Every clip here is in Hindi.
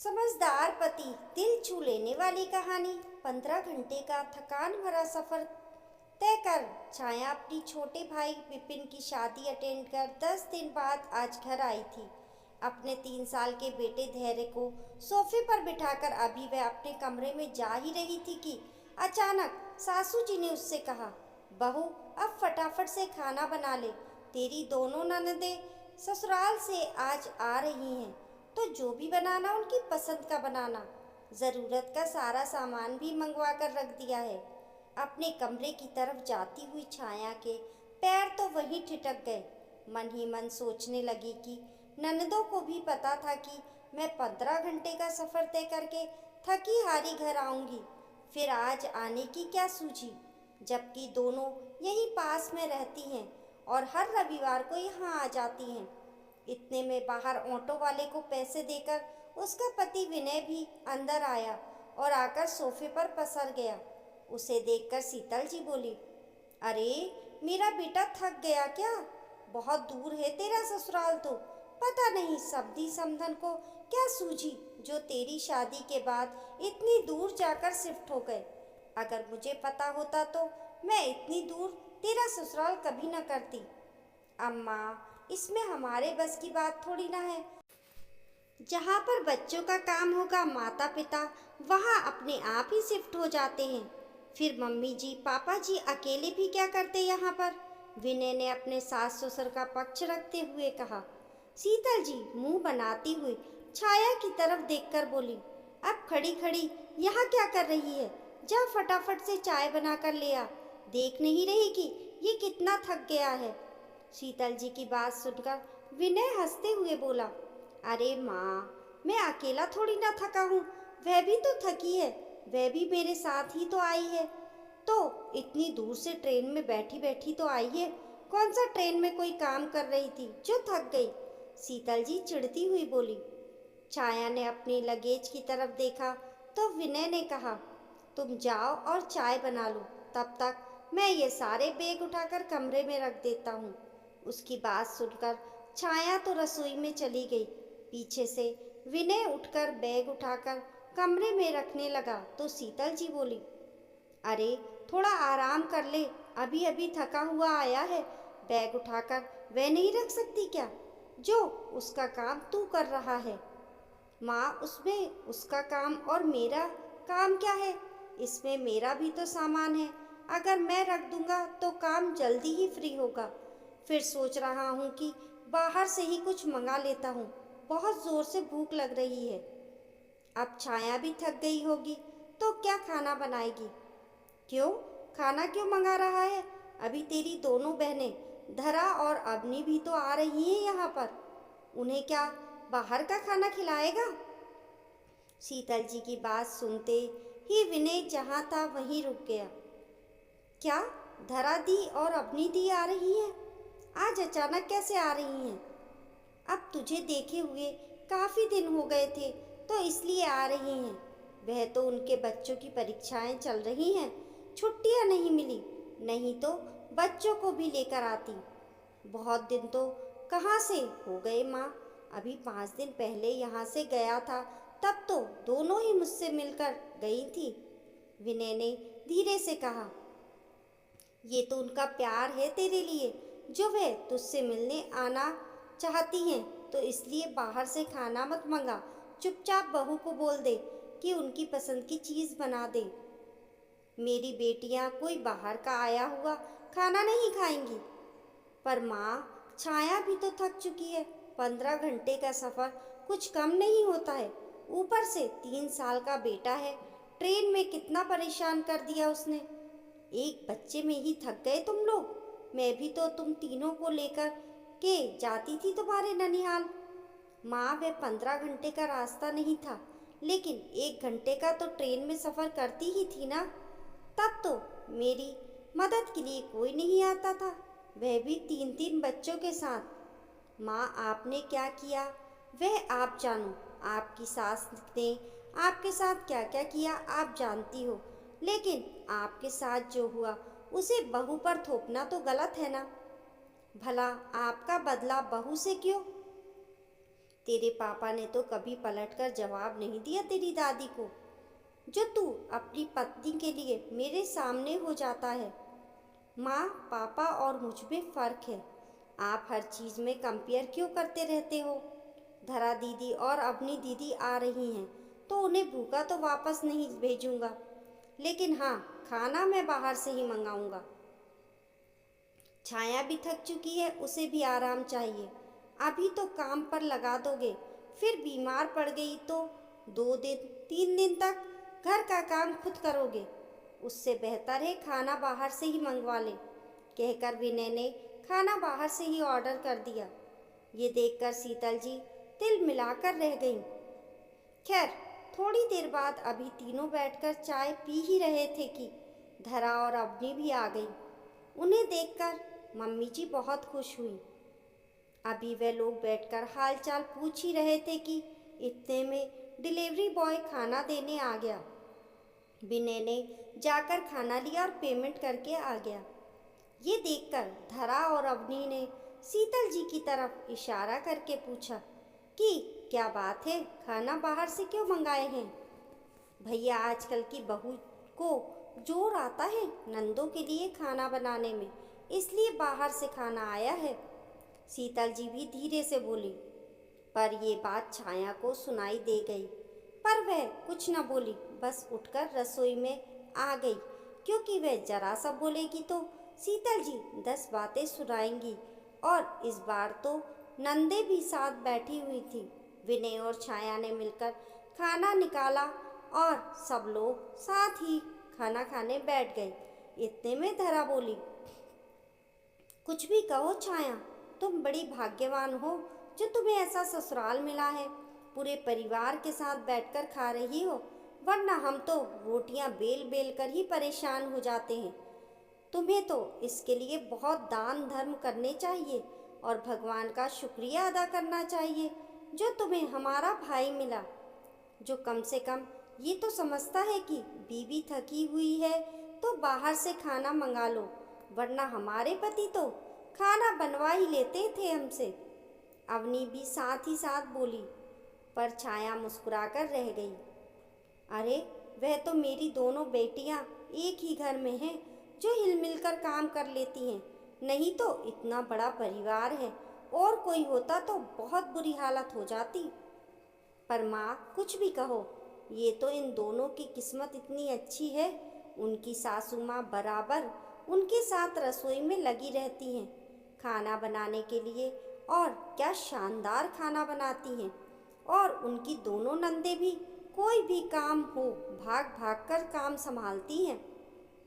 समझदार पति, दिल छू लेने वाली कहानी। 15 घंटे का थकान भरा सफर तय कर छाया अपनी छोटे भाई विपिन की शादी अटेंड कर 10 दिन बाद आज घर आई थी। अपने 3 साल के बेटे धैर्य को सोफे पर बिठाकर अभी वह अपने कमरे में जा ही रही थी कि अचानक सासू जी ने उससे कहा, बहू अब फटाफट से खाना बना ले, तेरी दोनों ननदें ससुराल से आज आ रही हैं, तो जो भी बनाना उनकी पसंद का बनाना। ज़रूरत का सारा सामान भी मंगवा कर रख दिया है। अपने कमरे की तरफ जाती हुई छाया के पैर तो वहीं ठिठक गए। मन ही मन सोचने लगी कि ननदों को भी पता था कि मैं 15 घंटे का सफ़र तय करके थकी हारी घर आऊँगी, फिर आज आने की क्या सूझी, जबकि दोनों यहीं पास में रहती हैं और हर रविवार को यहाँ आ जाती हैं। इतने में बाहर ऑटो वाले को पैसे देकर उसका पति विनय भी अंदर आया और आकर सोफे पर पसर गया। उसे देखकर शीतल जी बोली, अरे मेरा बेटा थक गया क्या? बहुत दूर है तेरा ससुराल, तो पता नहीं सब्जी समधन को क्या सूझी जो तेरी शादी के बाद इतनी दूर जाकर शिफ्ट हो गए। अगर मुझे पता होता तो मैं इतनी दूर तेरा ससुराल कभी न करती। अम्मा, इसमें हमारे बस की बात थोड़ी ना है। जहाँ पर बच्चों का काम होगा माता पिता वहाँ अपने आप ही शिफ्ट हो जाते हैं। फिर मम्मी जी पापा जी अकेले भी क्या करते यहाँ पर? विनय ने अपने सास ससुर का पक्ष रखते हुए कहा। शीतल जी मुंह बनाती हुई छाया की तरफ देखकर बोली, अब खड़ी खड़ी यहाँ क्या कर रही है? जा फटाफट से चाय बना कर ले आ। देख नहीं रही कि ये कितना थक गया है? शीतल जी की बात सुनकर विनय हंसते हुए बोला, अरे माँ, मैं अकेला थोड़ी ना थका हूँ, वह भी तो थकी है, वह भी मेरे साथ ही तो आई है। तो इतनी दूर से ट्रेन में बैठी बैठी तो आई है, कौन सा ट्रेन में कोई काम कर रही थी जो थक गई? शीतल जी चिढ़ती हुई बोली। छाया ने अपनी लगेज की तरफ देखा तो विनय ने कहा, तुम जाओ और चाय बना लो, तब तक मैं ये सारे बैग उठाकर कमरे में रख देता हूँ। उसकी बात सुनकर छाया तो रसोई में चली गई। पीछे से विनय उठकर बैग उठाकर कमरे में रखने लगा तो शीतल जी बोली, अरे थोड़ा आराम कर ले, अभी अभी थका हुआ आया है, बैग उठाकर वह नहीं रख सकती क्या जो उसका काम तू कर रहा है? माँ, उसमें उसका काम और मेरा काम क्या है? इसमें मेरा भी तो सामान है, अगर मैं रख दूंगा तो काम जल्दी ही फ्री होगा। फिर सोच रहा हूँ कि बाहर से ही कुछ मंगा लेता हूँ, बहुत ज़ोर से भूख लग रही है। अब छाया भी थक गई होगी तो क्या खाना बनाएगी? क्यों, खाना क्यों मंगा रहा है? अभी तेरी दोनों बहनें धरा और अवनी भी तो आ रही हैं यहाँ पर, उन्हें क्या बाहर का खाना खिलाएगा? शीतल जी की बात सुनते ही विनय जहाँ था वहीं रुक गया। क्या धरा दी और अवनी दी आ रही हैं? आज अचानक कैसे आ रही हैं? अब तुझे देखे हुए काफ़ी दिन हो गए थे तो इसलिए आ रही हैं। वह तो उनके बच्चों की परीक्षाएं चल रही हैं, छुट्टियां नहीं मिली, नहीं तो बच्चों को भी लेकर आती। बहुत दिन तो कहाँ से हो गए माँ, अभी 5 दिन पहले यहाँ से गया था, तब तो दोनों ही मुझसे मिलकर गई थी। विनय ने धीरे से कहा, ये तो उनका प्यार है तेरे लिए, जो वह तुझसे मिलने आना चाहती हैं, तो इसलिए बाहर से खाना मत मंगा, चुपचाप बहू को बोल दे कि उनकी पसंद की चीज़ बना दे। मेरी बेटियां कोई बाहर का आया हुआ खाना नहीं खाएंगी। पर माँ, छाया भी तो थक चुकी है, 15 घंटे का सफ़र कुछ कम नहीं होता है, ऊपर से 3 साल का बेटा है, ट्रेन में कितना परेशान कर दिया उसने। एक बच्चे में ही थक गए तुम लोग, मैं भी तो तुम तीनों को लेकर के जाती थी तुम्हारे ननिहाल। माँ, वह 15 घंटे का रास्ता नहीं था, लेकिन 1 घंटे का तो ट्रेन में सफ़र करती ही थी ना। तब तो मेरी मदद के लिए कोई नहीं आता था, वह भी 3 3 बच्चों के साथ। माँ, आपने क्या किया वह आप जानो, आपकी सास ने आपके साथ क्या क्या किया आप जानती हो, लेकिन आपके साथ जो हुआ उसे बहू पर थोपना तो गलत है ना। भला आपका बदला बहू से क्यों? तेरे पापा ने तो कभी पलटकर जवाब नहीं दिया तेरी दादी को, जो तू अपनी पत्नी के लिए मेरे सामने हो जाता है। माँ, पापा और मुझ में फ़र्क है। आप हर चीज़ में कंपेयर क्यों करते रहते हो? धरा दीदी और अपनी दीदी आ रही हैं तो उन्हें भूखा तो वापस नहीं भेजूंगा, लेकिन हाँ, खाना मैं बाहर से ही मंगाऊंगा। छाया भी थक चुकी है, उसे भी आराम चाहिए। अभी तो काम पर लगा दोगे, फिर बीमार पड़ गई तो 2 दिन 3 दिन तक घर का काम खुद करोगे। उससे बेहतर है खाना बाहर से ही मंगवा ले, कहकर विनय ने खाना बाहर से ही ऑर्डर कर दिया। ये देखकर शीतल जी तिल मिलाकर रह गईं। खैर, थोड़ी देर बाद अभी तीनों बैठकर चाय पी ही रहे थे कि धरा और अवनी भी आ गई। उन्हें देखकर मम्मी जी बहुत खुश हुई। अभी वे लोग बैठकर हालचाल पूछ ही रहे थे कि इतने में डिलीवरी बॉय खाना देने आ गया। विनय ने जाकर खाना लिया और पेमेंट करके आ गया। ये देखकर धरा और अवनी ने शीतल जी की तरफ इशारा करके पूछा कि क्या बात है, खाना बाहर से क्यों मंगाए हैं? भैया, आजकल की बहू को जोर आता है नंदों के लिए खाना बनाने में, इसलिए बाहर से खाना आया है। शीतल जी भी धीरे से बोली, पर ये बात छाया को सुनाई दे गई, पर वह कुछ न बोली, बस उठकर रसोई में आ गई, क्योंकि वह जरा सा बोलेगी तो शीतल जी 10 बातें सुनाएंगी। और इस बार तो नंदे भी साथ बैठी हुई थी। विनय और छाया ने मिलकर खाना निकाला और सब लोग साथ ही खाना खाने बैठ गए। इतने में धरा बोली, कुछ भी कहो छाया, तुम बड़ी भाग्यवान हो जो तुम्हें ऐसा ससुराल मिला है। पूरे परिवार के साथ बैठकर खा रही हो, वरना हम तो रोटियां बेल बेल कर ही परेशान हो जाते हैं। तुम्हें तो इसके लिए बहुत दान धर्म करने चाहिए और भगवान का शुक्रिया अदा करना चाहिए जो तुम्हें हमारा भाई मिला, जो कम से कम ये तो समझता है कि बीवी थकी हुई है तो बाहर से खाना मंगा लो, वरना हमारे पति तो खाना बनवा ही लेते थे हमसे। अवनी भी साथ ही साथ बोली, पर छाया मुस्कुराकर रह गई। अरे, वह तो मेरी दोनों बेटियां एक ही घर में हैं जो हिल कर काम कर लेती हैं, नहीं तो इतना बड़ा परिवार है, और कोई होता तो बहुत बुरी हालत हो जाती। पर माँ, कुछ भी कहो, ये तो इन दोनों की किस्मत इतनी अच्छी है। उनकी सासू माँ बराबर उनके साथ रसोई में लगी रहती हैं खाना बनाने के लिए, और क्या शानदार खाना बनाती हैं। और उनकी दोनों नंदे भी कोई भी काम हो भाग भाग कर काम संभालती हैं।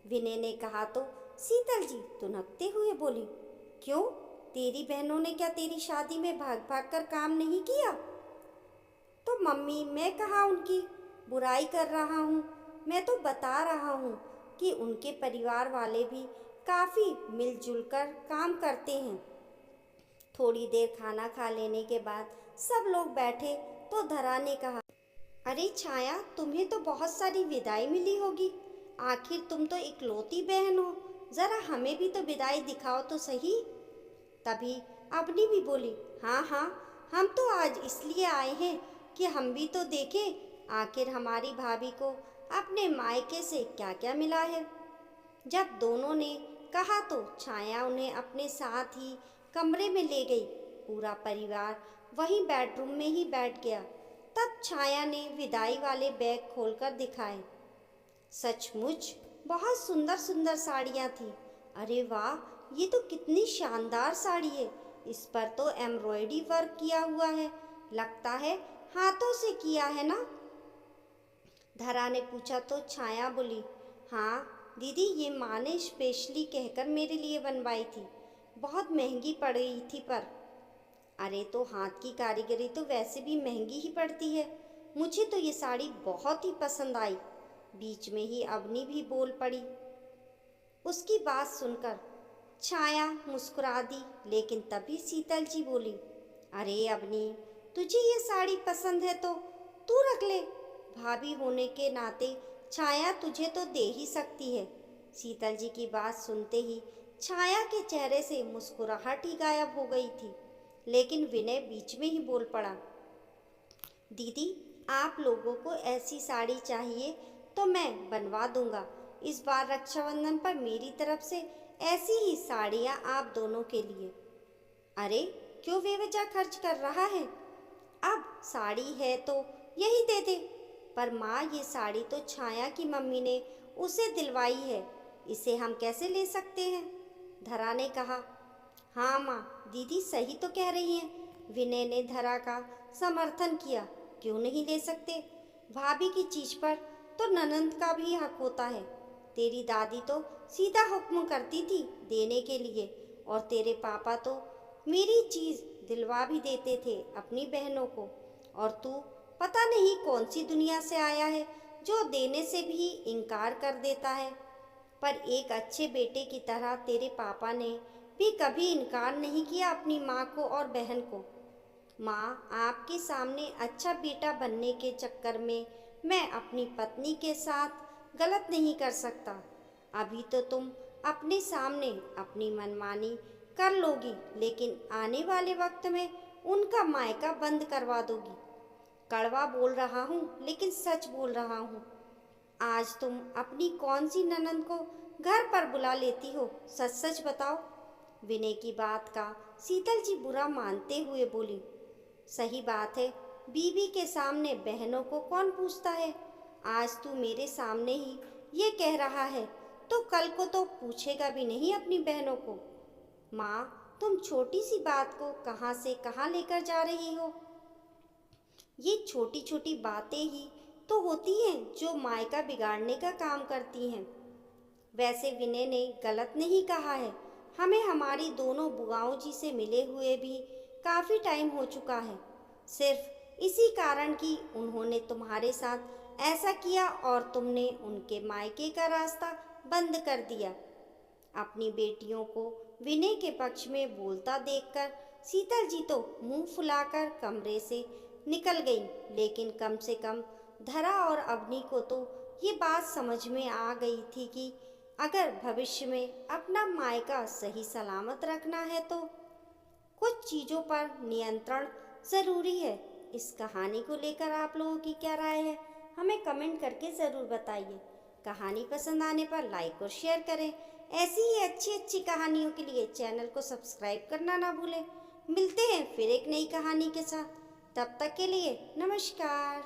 विनय ने कहा तो शीतल जी तुनकते हुए बोली, क्यों, तेरी बहनों ने क्या तेरी शादी में भाग भाग कर काम नहीं किया? तो मम्मी, मैं कहाँ उनकी बुराई कर रहा हूँ, मैं तो बता रहा हूँ कि उनके परिवार वाले भी काफ़ी मिलजुल कर काम करते हैं। थोड़ी देर खाना खा लेने के बाद सब लोग बैठे तो धरा ने कहा, अरे छाया, तुम्हें तो बहुत सारी विदाई मिली होगी, आखिर तुम तो इकलौती बहन हो, ज़रा हमें भी तो विदाई दिखाओ तो सही। तभी अवनी भी बोली, हाँ हाँ, हम तो आज इसलिए आए हैं कि हम भी तो देखें आखिर हमारी भाभी को अपने मायके से क्या क्या मिला है। जब दोनों ने कहा तो छाया उन्हें अपने साथ ही कमरे में ले गई। पूरा परिवार वहीं बेडरूम में ही बैठ गया। तब छाया ने विदाई वाले बैग खोलकर दिखाए। सचमुच बहुत सुंदर सुंदर साड़ियाँ थीं। अरे वाह, ये तो कितनी शानदार साड़ी है, इस पर तो एम्ब्रॉयडरी वर्क किया हुआ है, लगता है हाथों से किया है ना? धरा ने पूछा तो छाया बोली, हाँ दीदी, ये माँ ने स्पेशली कहकर मेरे लिए बनवाई थी, बहुत महंगी पड़ गई थी पर। अरे, तो हाथ की कारीगरी तो वैसे भी महंगी ही पड़ती है, मुझे तो ये साड़ी बहुत ही पसंद आई। बीच में ही अवनी भी बोल पड़ी। उसकी बात सुनकर छाया मुस्कुरा दी, लेकिन तभी शीतल जी बोली, अरे अवनी, तुझे ये साड़ी पसंद है तो तू रख ले, भाभी होने के नाते छाया तुझे तो दे ही सकती है। शीतल जी की बात सुनते ही छाया के चेहरे से मुस्कुराहट ही गायब हो गई थी, लेकिन विनय बीच में ही बोल पड़ा, दीदी, आप लोगों को ऐसी साड़ी चाहिए तो मैं बनवा दूंगा। इस बार रक्षाबंधन पर मेरी तरफ से ऐसी ही साड़ियाँ आप दोनों के लिए। अरे, क्यों बेवजह खर्च कर रहा है? अब साड़ी है तो यही दे दे। पर माँ, ये साड़ी तो छाया की मम्मी ने उसे दिलवाई है, इसे हम कैसे ले सकते हैं? धरा ने कहा। हाँ माँ, दीदी सही तो कह रही हैं। विनय ने धरा का समर्थन किया। क्यों नहीं ले सकते? भाभी की चीज पर तो ननंद का भी हक होता है। तेरी दादी तो सीधा हुक्म करती थी देने के लिए, और तेरे पापा तो मेरी चीज दिलवा भी देते थे अपनी बहनों को। और तू पता नहीं कौन सी दुनिया से आया है जो देने से भी इनकार कर देता है। पर एक अच्छे बेटे की तरह तेरे पापा ने भी कभी इनकार नहीं किया अपनी माँ को और बहन को। माँ, आपके सामने अच्छा बेटा बनने के चक्कर में मैं अपनी पत्नी के साथ गलत नहीं कर सकता। अभी तो तुम अपने सामने अपनी मनमानी कर लोगी, लेकिन आने वाले वक्त में उनका मायका बंद करवा दोगी। कड़वा बोल रहा हूँ लेकिन सच बोल रहा हूँ। आज तुम अपनी कौन सी ननंद को घर पर बुला लेती हो? सच सच बताओ। विनय की बात का शीतल जी बुरा मानते हुए बोली। सही बात है, बीवी के सामने बहनों को कौन पूछता है? आज तू मेरे सामने ही ये कह रहा है तो कल को तो पूछेगा भी नहीं अपनी बहनों को। माँ, तुम छोटी सी बात को कहाँ से कहाँ लेकर जा रही हो? ये छोटी छोटी बातें ही तो होती हैं जो मायका बिगाड़ने का काम करती हैं। वैसे विनय ने गलत नहीं कहा है। हमें हमारी दोनों बुआओं जी से मिले हुए भी काफ़ी टाइम हो चुका है। सिर्फ इसी कारण कि उन्होंने तुम्हारे साथ ऐसा किया और तुमने उनके मायके का रास्ता बंद कर दिया। अपनी बेटियों को विनय के पक्ष में बोलता देखकर शीतल जी तो मुंह फुलाकर कमरे से निकल गई। लेकिन कम से कम धरा और अवनी को तो ये बात समझ में आ गई थी कि अगर भविष्य में अपना मायका सही सलामत रखना है तो कुछ चीज़ों पर नियंत्रण ज़रूरी है। इस कहानी को लेकर आप लोगों की क्या राय है? हमें कमेंट करके ज़रूर बताइए। कहानी पसंद आने पर लाइक और शेयर करें। ऐसी ही अच्छी अच्छी कहानियों के लिए चैनल को सब्सक्राइब करना ना भूलें। मिलते हैं फिर एक नई कहानी के साथ। तब तक के लिए नमस्कार।